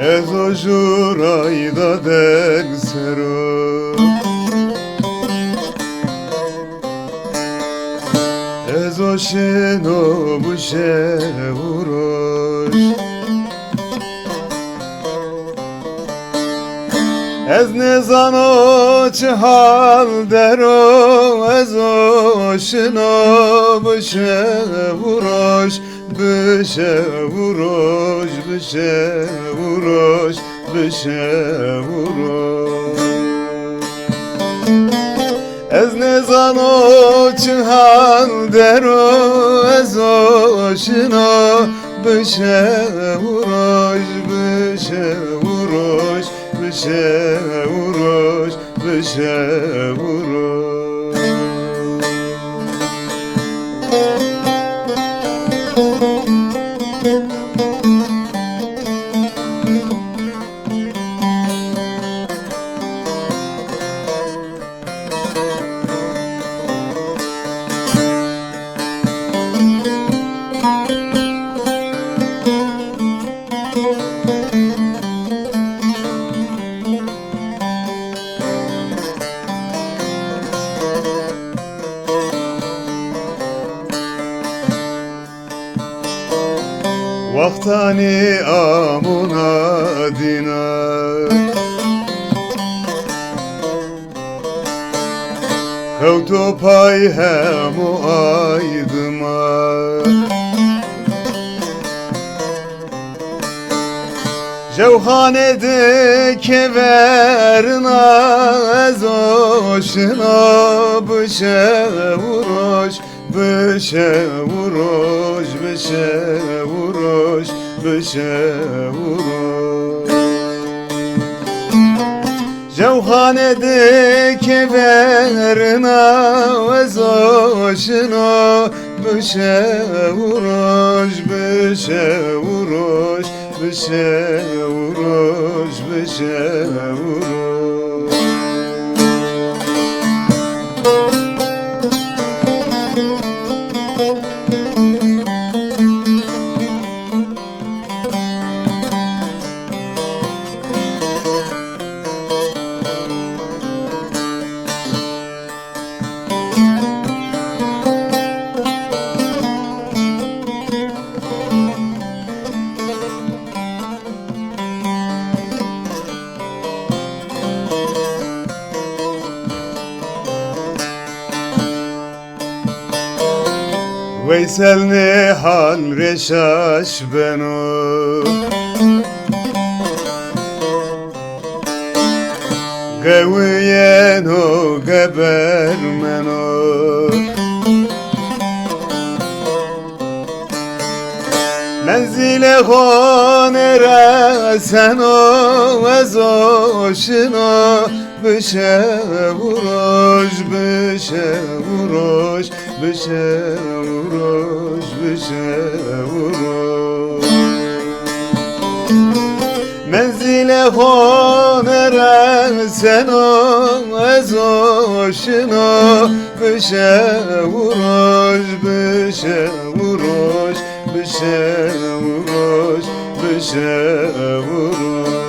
Ez o jurayda der sero Ez o şeno bu şevuroş Ez ne zano çi hal dero Ez o şeno bu şevuroş Bişevuroş, bişevuroş, bişevuroş Ez ne zano çi hal dero Ez o şino Bişevuroş, bişevuroş, bişevuroş, bişevuroş Vaktani amuna dina Kevto pay hemu aydıma Cevhanede keverna ezoşina Bişevuroş, bişevuroş, bişevuroş, bişevuroş Cevhanede keverna ezoşina Bişevuroş, bişevuroş Bişevuroş, bişevuroş Veysel ne hal reşaş beno Geviyen o gebermeno Menzile honere sen o ezoşino Bişevuroş, bişevuroş, bişevuroş, bişevuroş Menzile honere sen o ezoşino Bişevuroş, bişevuroş, bişevuroş, bişevuroş